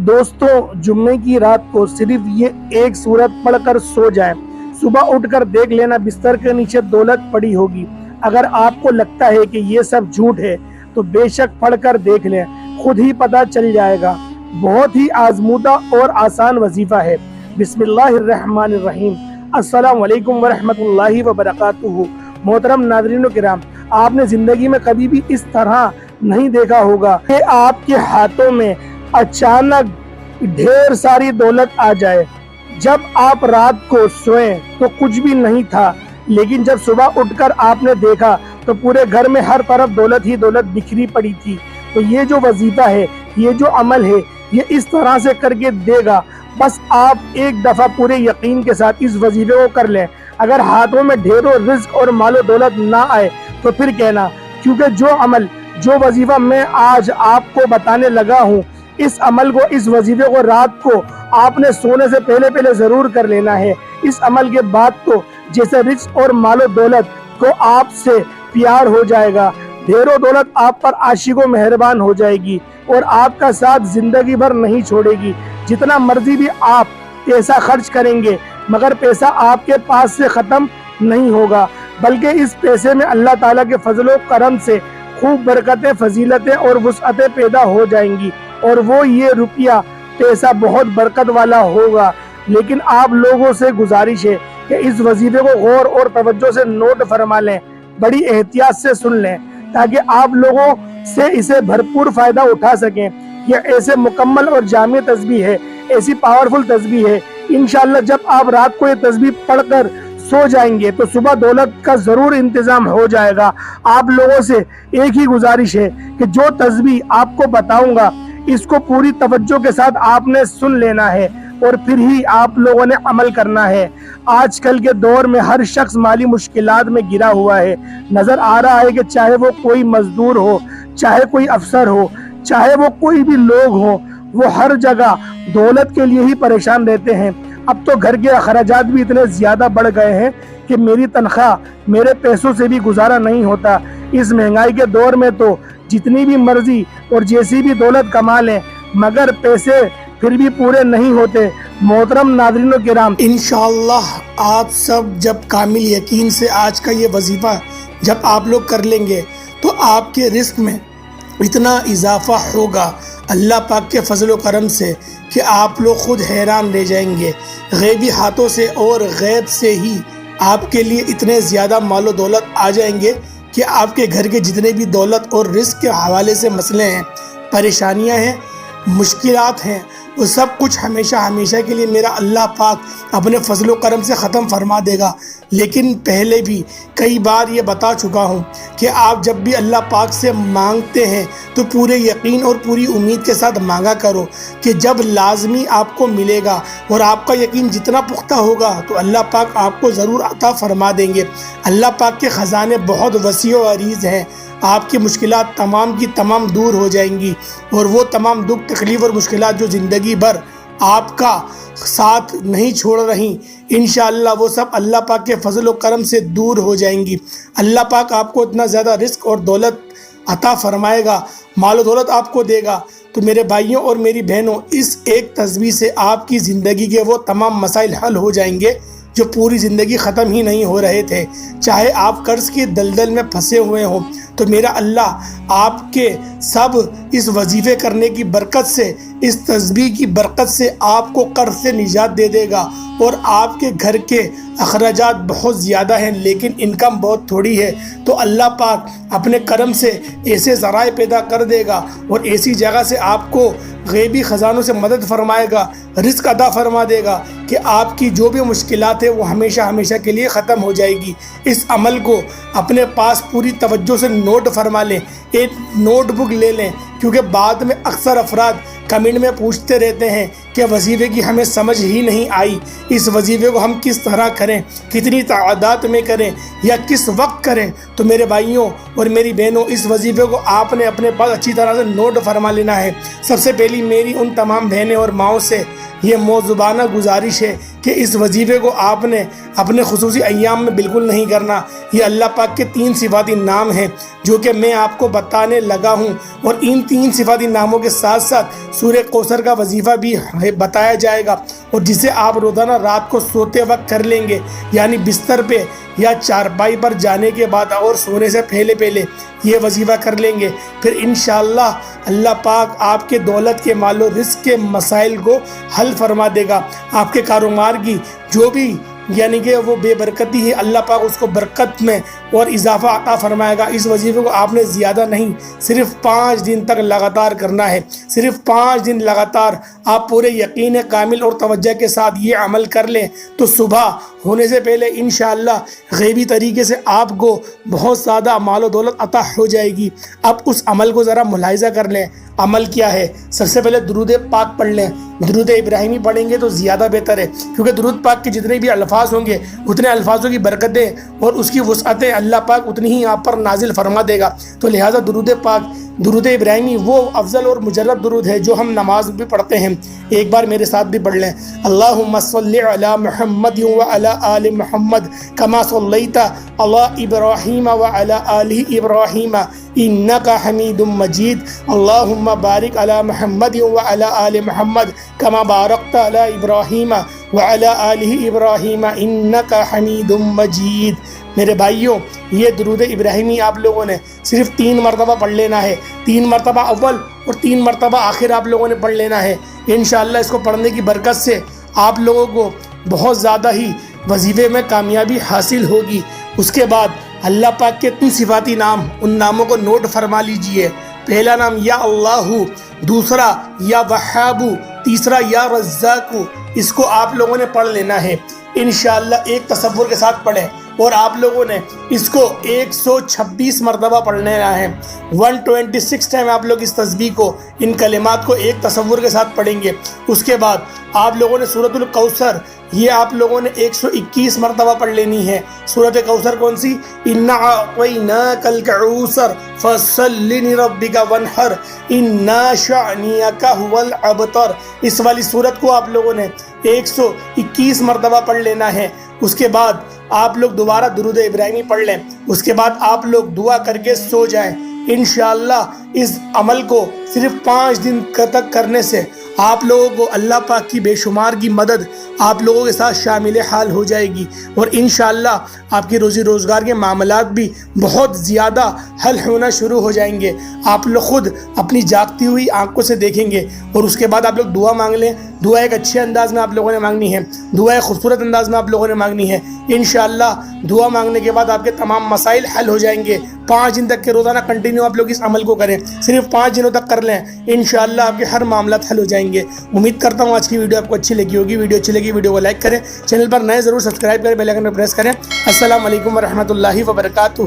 दोस्तों, जुम्मे की रात को सिर्फ ये एक सूरत पढ़कर सो जाएं। सुबह उठकर देख लेना बिस्तर के नीचे दौलत पड़ी होगी। अगर आपको लगता है कि ये सब झूठ है तो बेशक पढ़कर देख लें, खुद ही पता चल जाएगा। बहुत ही आजमूदा और आसान वजीफा है। बिस्मिल्लाहिर्रहमानिर्रहीम। अस्सलाम वालेकुम वरहमतुल्लाहि वबरकातुहू। मोहतरम नाज़रीन किराम, आपने जिंदगी में कभी भी इस तरह नहीं देखा होगा कि आपके हाथों में अचानक ढेर सारी दौलत आ जाए। जब आप रात को सोएं तो कुछ भी नहीं था, लेकिन जब सुबह उठकर आपने देखा तो पूरे घर में हर तरफ दौलत ही दौलत बिखरी पड़ी थी। तो ये जो वजीफा है, ये जो अमल है, ये इस तरह से करके देगा। बस आप एक दफ़ा पूरे यकीन के साथ इस वजीफे को कर लें। अगर हाथों में ढेरों रिज्क और मालो दौलत ना आए तो फिर कहना, क्योंकि जो अमल, जो वजीफा मैं आज आपको बताने लगा हूँ, इस अमल को, इस वजीफे को रात को आपने सोने से पहले पहले ज़रूर कर लेना है। इस अमल के बाद तो जैसे रिज्क और मालो दौलत को आपसे प्यार हो जाएगा, ढेरों दौलत आप पर आशिको मेहरबान हो जाएगी और आपका साथ जिंदगी भर नहीं छोड़ेगी। जितना मर्जी भी आप पैसा खर्च करेंगे, मगर पैसा आपके पास से ख़त्म नहीं होगा, बल्कि इस पैसे में अल्लाह ताला के फजलो करम से खूब बरकतें, फजीलतें और वुसअतें पैदा हो जाएंगी और वो ये रुपया पैसा बहुत बरकत वाला होगा। लेकिन आप लोगों से गुजारिश है कि इस वजीफे को गौर और तवज्जो से नोट फरमा लें, बड़ी एहतियात से सुन लें, ताकि आप लोगों से इसे भरपूर फ़ायदा उठा सकें। यह ऐसे मुकम्मल और जामी तस्बीह है, ऐसी पावरफुल तस्बीह है। इंशाअल्लाह जब आप रात को ये तस्बीह पढ़कर सो जाएंगे तो सुबह दौलत का ज़रूर इंतज़ाम हो जाएगा। आप लोगों से एक ही गुजारिश है कि जो तस्बीह आपको बताऊंगा, इसको पूरी तवज्जो के साथ आपने सुन लेना है और फिर ही आप लोगों ने अमल करना है। आजकल के दौर में हर शख्स माली मुश्किलात में गिरा हुआ है। नज़र आ रहा है कि चाहे वो कोई मजदूर हो, चाहे कोई अफसर हो, चाहे वो कोई भी लोग हो, वो हर जगह दौलत के लिए ही परेशान रहते हैं। अब तो घर के अखराजात भी इतने ज़्यादा बढ़ गए हैं कि मेरी तनख्वाह, मेरे पैसों से भी गुजारा नहीं होता। इस महंगाई के दौर में तो जितनी भी मर्जी और जैसी भी दौलत कमा लें, मगर पैसे फिर भी पूरे नहीं होते। मोहतरम नाज़रीन किराम, इंशाअल्लाह आप सब जब कामिल यकीन से आज का ये वजीफ़ा जब आप लोग कर लेंगे तो आपके रिस्क में इतना इजाफा होगा अल्लाह पाक के फजल करम से कि आप लोग खुद हैरान रह जाएंगे। गैबी हाथों से और गैब से ही आपके लिए इतने ज़्यादा मालो दौलत आ जाएंगे कि आपके घर के जितने भी दौलत और रिस्क के हवाले से मसले हैं, परेशानियां हैं, मुश्किलात हैं, वो सब कुछ हमेशा हमेशा के लिए मेरा अल्लाह पाक अपने फजल करम से ख़त्म फरमा देगा। लेकिन पहले भी कई बार ये बता चुका हूँ कि आप जब भी अल्लाह पाक से मांगते हैं तो पूरे यकीन और पूरी उम्मीद के साथ मांगा करो कि जब लाजमी आपको मिलेगा और आपका यकीन जितना पुख्ता होगा तो अल्लाह पाक आपको ज़रूर अता फरमा देंगे। अल्लाह पाक के ख़जाने बहुत वसी व अरीज़ हैं। आपकी मुश्किलात तमाम की तमाम दूर हो जाएंगी और वो तमाम दुख, तकलीफ़ और मुश्किलात जो ज़िंदगी भर आपका साथ नहीं छोड़ रही, इंशाअल्लाह वो सब अल्लाह पाक के फजल करम से दूर हो जाएंगी। अल्लाह पाक आपको इतना ज़्यादा रिस्क और दौलत अता फरमाएगा, मालो दौलत आपको देगा। तो मेरे भाइयों और मेरी बहनों, इस एक तस्बीह से आपकी ज़िंदगी के वो तमाम मसाइल हल हो जाएंगे जो पूरी ज़िंदगी ख़त्म ही नहीं हो रहे थे। चाहे आप कर्ज़ की दलदल में फंसे हुए हों तो मेरा अल्लाह आपके सब इस वजीफ़े करने की बरकत से, इस तस्बीह की बरकत से आपको कर्ज़ से निजात दे देगा। और आपके घर के अखराजात बहुत ज़्यादा हैं लेकिन इनकम बहुत थोड़ी है, तो अल्लाह पाक अपने करम से ऐसे ज़राए पैदा कर देगा और ऐसी जगह से आपको गैबी ख़जानों से मदद फरमाएगा, रिस्क अदा फरमा देगा कि आपकी जो भी मुश्किलात है वो हमेशा हमेशा के लिए ख़त्म हो जाएगी। इस अमल को अपने पास पूरी तवज्जो से नोट फरमा लें, एक नोटबुक ले लें, क्योंकि बाद में अक्सर अफराद कमेंट में पूछते रहते हैं कि वजीफ़े की हमें समझ ही नहीं आई, इस वजीफ़े को हम किस तरह करें, कितनी तादाद में करें या किस वक्त करें। तो मेरे भाइयों और मेरी बहनों, इस वजीफ़े को आपने अपने पास अच्छी तरह से नोट फरमा लेना है। सबसे पहली मेरी उन तमाम बहनें और माओं से ये मौज़ूबाना गुजारिश है کہ اس وظیفے کو آپ نے اپنے خصوصی ایام میں بالکل نہیں کرنا۔ یہ اللہ پاک کے 3 صفاتی نام ہیں جو کہ میں آپ کو بتانے لگا ہوں، اور ان 3 صفاتی ناموں کے ساتھ ساتھ سورہ کوثر کا وظیفہ بھی بتایا جائے گا، اور جسے آپ روزانہ رات کو سوتے وقت کر لیں گے، یعنی بستر پہ یا چارپائی پر جانے کے بعد اور سونے سے پہلے یہ وظیفہ کر لیں گے، پھر انشاءاللہ اللہ پاک آپ کے دولت کے مال و رزق کے مسائل کو حل فرما دے گا۔ آپ کے کاروبار کی جو بھی یعنی کہ وہ بے برکتی ہے، اللہ پاک اس کو برکت میں اور اضافہ عطا فرمائے گا۔ اس وظیفے کو آپ نے زیادہ نہیں، صرف 5 دن تک لگاتار کرنا ہے، صرف 5 دن لگاتار آپ پورے یقین کامل اور توجہ کے ساتھ یہ عمل کر لیں تو صبح ہونے سے پہلے انشاءاللہ غیبی طریقے سے آپ کو بہت زیادہ مال و دولت عطا ہو جائے گی۔ اب اس عمل کو ذرا ملاحظہ کر لیں۔ عمل کیا ہے؟ سب سے پہلے درود پاک پڑھ لیں۔ درود ابراہیمی پڑھیں گے تو زیادہ بہتر ہے، کیونکہ درود پاک کے جتنے بھی الفاظ ہوں گے اتنے الفاظوں کی برکتیں اور اس کی وسعتیں اللہ پاک اتنی ہی آپ پر نازل فرما دے گا۔ تو لہٰذا درود پاک، درود ابراہیمی وہ افضل اور مجرد درود ہے جو ہم نماز بھی پڑھتے ہیں۔ ایک بار میرے ساتھ بھی پڑھ لیں۔ اللہم صلی علی محمد وعلی آل محمد کما صلیت علی ابراہیم وعلی آل ابراہیم انک حمید مجید۔ اللہم بارک علی محمد وعلی آل محمد کما بارکت علی ابراہیم وعلی آل ابراہیم انک حمید مجید۔ میرے بھائیوں، یہ درود ابراہیمی آپ لوگوں نے صرف 3 مرتبہ پڑھ لینا ہے، 3 مرتبہ اول اور 3 مرتبہ آخر آپ لوگوں نے پڑھ لینا ہے۔ انشاءاللہ اس کو پڑھنے کی برکت سے آپ لوگوں کو بہت زیادہ ہی وظیفے میں کامیابی حاصل ہوگی۔ اس کے بعد اللہ پاک کے 3 صفاتی نام، ان ناموں کو نوٹ فرما لیجئے۔ پہلا نام یا اللہ، دوسرا یا وہاب، تیسرا یا رزاق۔ اس کو آپ لوگوں نے پڑھ لینا ہے۔ انشاءاللہ ایک تصور کے ساتھ پڑھیں، اور آپ لوگوں نے اس کو 126 مرتبہ پڑھ لینا ہے۔ 126 ٹائم آپ لوگ اس تسبیح کو، ان کلمات کو ایک تصور کے ساتھ پڑھیں گے۔ اس کے بعد آپ لوگوں نے سورۃ الکوثر، یہ آپ لوگوں نے 121 مرتبہ پڑھ لینی ہے۔ سورۃ کوثر کون سی؟ اِنَّا أَعْطَيْنَاكَ الْكَوْثَرَ فَصَلِّ لِرَبِّكَ وَانْحَرْ إِنَّ شَانِئَكَ هُوَ الْأَبْتَرُ۔ اس والی سورت کو آپ لوگوں نے 121 مرتبہ پڑھ لینا ہے۔ اس کے بعد آپ لوگ دوبارہ درود ابراہیمی پڑھ لیں۔ اس کے بعد آپ لوگ دعا کر کے سو جائیں۔ انشاءاللہ اس عمل کو صرف 5 دن تک کرنے سے آپ لوگوں کو اللہ پاک کی بے شمار کی مدد آپ لوگوں کے ساتھ شامل حال ہو جائے گی، اور انشاءاللہ آپ کی روزی روزگار کے معاملات بھی بہت زیادہ حل ہونا شروع ہو جائیں گے۔ آپ لوگ خود اپنی جاگتی ہوئی آنکھوں سے دیکھیں گے، اور اس کے بعد آپ لوگ دعا مانگ لیں۔ دعا ایک اچھے انداز میں آپ لوگوں نے مانگنی ہے، دعا ایک خوبصورت انداز میں آپ لوگوں نے مانگنی ہے۔ انشاءاللہ دعا مانگنے کے بعد آپ کے تمام مسائل حل ہو جائیں گے۔ 5 دن تک کے روزانہ کنٹینیو آپ لوگ اس عمل کو کریں، صرف 5 دنوں تک کر لیں، انشاءاللہ آپ کے ہر معاملات حل ہو جائیں گے۔ امید کرتا ہوں آج کی ویڈیو آپ کو اچھی لگی ہوگی۔ ویڈیو اچھی لگی ویڈیو کو لائک کریں، چینل پر نئے ضرور سبسکرائب کریں، بیل آئکن پر پریس کریں۔ السلام علیکم ورحمۃ اللہ وبرکاتہ۔